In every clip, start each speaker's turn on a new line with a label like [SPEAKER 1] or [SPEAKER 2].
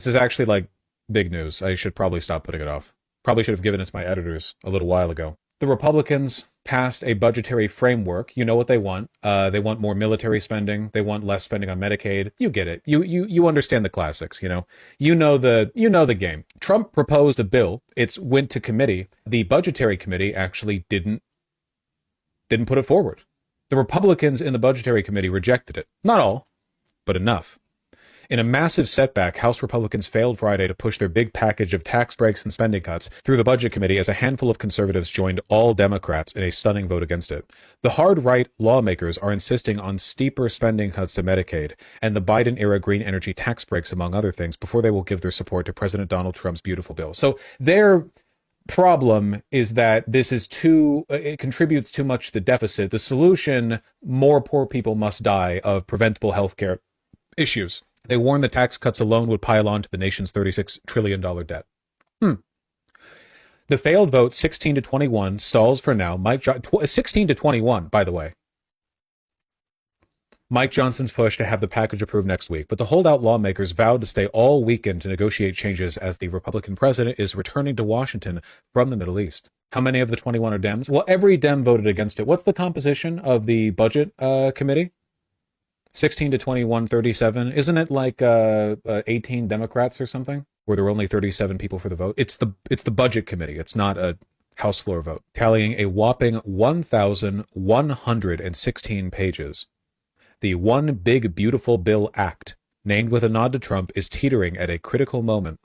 [SPEAKER 1] This is actually like big news. I should probably stop putting it off. Probably should have given it to my editors a little while ago. The Republicans passed a budgetary framework. You know what they want. They want more military spending. They want less spending on Medicaid. You get it. You understand the classics, you know. You know the game. Trump proposed a bill. It went to committee. The budgetary committee actually didn't put it forward. The Republicans in the budgetary committee rejected it. Not all, but enough. In a massive setback, House Republicans failed Friday to push their big package of tax breaks and spending cuts through the Budget Committee as a handful of conservatives joined all Democrats in a stunning vote against it. The hard-right lawmakers are insisting on steeper spending cuts to Medicaid and the Biden-era green energy tax breaks, among other things, before they will give their support to President Donald Trump's beautiful bill. So their problem is that it contributes too much to the deficit. The solution, more poor people must die of preventable health care issues. They warned the tax cuts alone would pile on to the nation's $36 trillion debt. The failed vote, 16 to 21, stalls for now. 16 to 21, by the way. Mike Johnson's push to have the package approved next week, but the holdout lawmakers vowed to stay all weekend to negotiate changes as the Republican president is returning to Washington from the Middle East. How many of the 21 are Dems? Well, every Dem voted against it. What's the composition of the budget committee? 16 to 21, 37. Isn't it like 18 Democrats or something? Where there were only 37 people for the vote? It's the budget committee. It's not a House floor vote. Tallying a whopping 1,116 pages. The One Big Beautiful Bill Act, named with a nod to Trump, is teetering at a critical moment.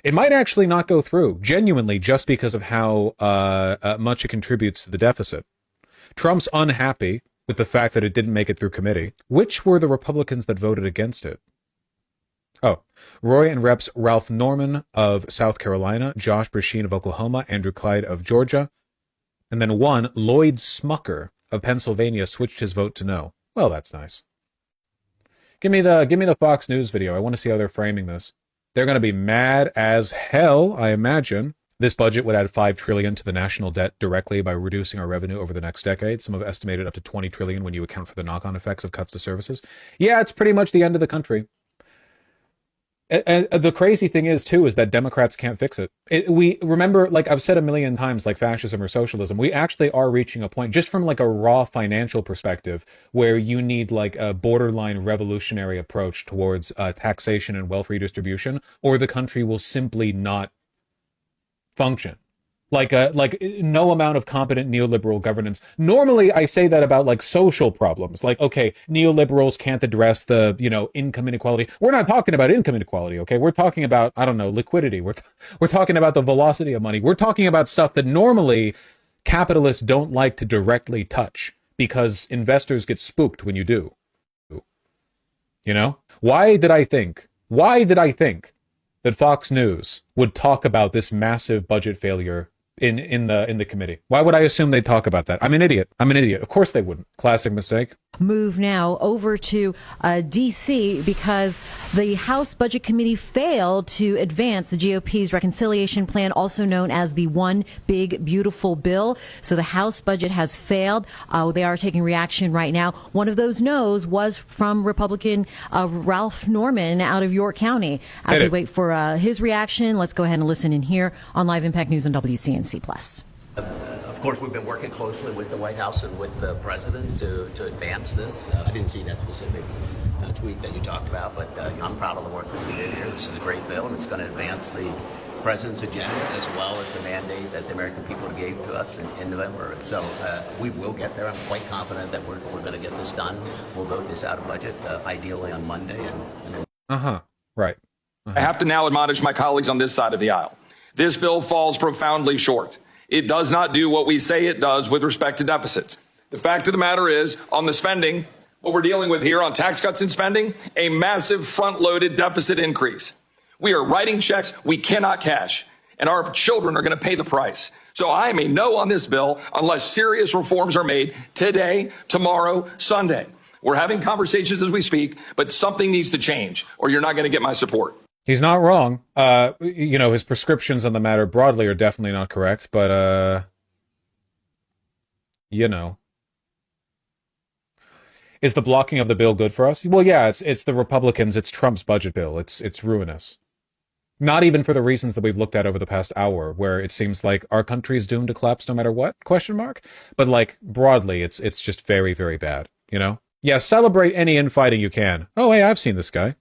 [SPEAKER 1] It might actually not go through, genuinely, just because of how much it contributes to the deficit. Trump's unhappy with the fact that it didn't make it through committee. Which were the Republicans that voted against it? Oh, Roy and Reps Ralph Norman of South Carolina, Josh Brecheen of Oklahoma, Andrew Clyde of Georgia, and then one, Lloyd Smucker of Pennsylvania, switched his vote to no. Well, that's nice. Give me the Fox News video. I want to see how they're framing this. They're going to be mad as hell, I imagine. This budget would add $5 trillion to the national debt directly by reducing our revenue over the next decade. Some have estimated up to $20 trillion when you account for the knock-on effects of cuts to services. Yeah, it's pretty much the end of the country. And the crazy thing is, too, is that Democrats can't fix it. We remember, like I've said a million times, like fascism or socialism, we actually are reaching a point, just from like a raw financial perspective, where you need like a borderline revolutionary approach towards taxation and wealth redistribution, or the country will simply not function. Like no amount of competent neoliberal governance. Normally, I say that about like social problems. Like, okay, neoliberals can't address the, income inequality. We're not talking about income inequality, okay? We're talking about, I don't know, liquidity. We're talking about the velocity of money. We're talking about stuff that normally capitalists don't like to directly touch because investors get spooked when you do. You know? Why did I think that Fox News would talk about this massive budget failure in the committee? Why would I assume they'd talk about that? I'm an idiot. Of course they wouldn't. Classic mistake.
[SPEAKER 2] Move now over to D.C. because the House Budget Committee failed to advance the GOP's reconciliation plan, also known as the One Big Beautiful Bill. So the House budget has failed. They are taking reaction right now. One of those no's was from Republican Ralph Norman out of York County. As we wait for his reaction, let's go ahead and listen in here on Live Impact News on WCNC+.
[SPEAKER 3] Of course, we've been working closely with the White House and with the president to advance this. I didn't see that specific tweet that you talked about, but I'm proud of the work that we did here. This is a great bill, and it's going to advance the president's agenda as well as the mandate that the American people gave to us in November. And so we will get there. I'm quite confident that we're going to get this done. We'll vote this out of budget, ideally on Monday.
[SPEAKER 1] Right.
[SPEAKER 4] I have to now admonish my colleagues on this side of the aisle. This bill falls profoundly short. It does not do what we say it does with respect to deficits. The fact of the matter is, on the spending, what we're dealing with here on tax cuts and spending, a massive front-loaded deficit increase. We are writing checks we cannot cash, and our children are going to pay the price. So I am a no on this bill unless serious reforms are made today, tomorrow, Sunday. We're having conversations as we speak, but something needs to change, or you're not going to get my support.
[SPEAKER 1] He's not wrong. His prescriptions on the matter broadly are definitely not correct, but, Is the blocking of the bill good for us? Well, yeah, it's the Republicans, it's Trump's budget bill. It's ruinous. Not even for the reasons that we've looked at over the past hour, where it seems like our country is doomed to collapse no matter what, question mark. But like broadly, it's just very, very bad, you know? Yeah, celebrate any infighting you can. Oh, hey, I've seen this guy.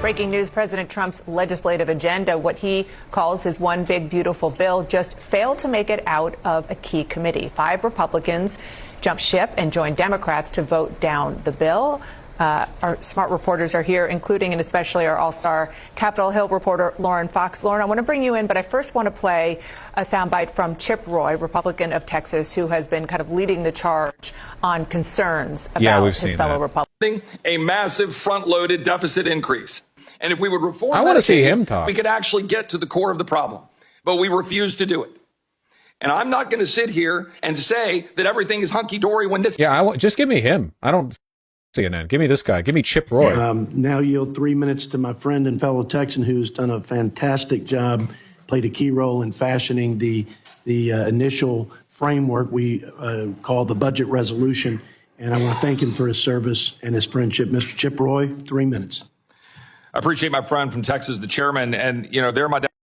[SPEAKER 5] Breaking news, President Trump's legislative agenda, what he calls his one big beautiful bill, just failed to make it out of a key committee. 5 Republicans jumped ship and joined Democrats to vote down the bill. Our smart reporters are here, including and especially our all-star Capitol Hill reporter, Lauren Fox. Lauren, I want to bring you in, but I first want to play a soundbite from Chip Roy, Republican of Texas, who has been kind of leading the charge on concerns about his fellow Republicans.
[SPEAKER 4] A massive front-loaded deficit increase. And if we would reform
[SPEAKER 1] I want to see him talk.
[SPEAKER 4] We could actually get to the core of the problem. But we refuse to do it. And I'm not going to sit here and say that everything is hunky-dory when this...
[SPEAKER 1] Yeah, just give me him. I don't... CNN. Give me this guy. Give me Chip Roy.
[SPEAKER 6] Now yield 3 minutes to my friend and fellow Texan who's done a fantastic job, played a key role in fashioning the initial framework we call the budget resolution. And I want to thank him for his service and his friendship. Mr. Chip Roy, 3 minutes.
[SPEAKER 4] I appreciate my friend from Texas, the chairman, and, you know, they're my...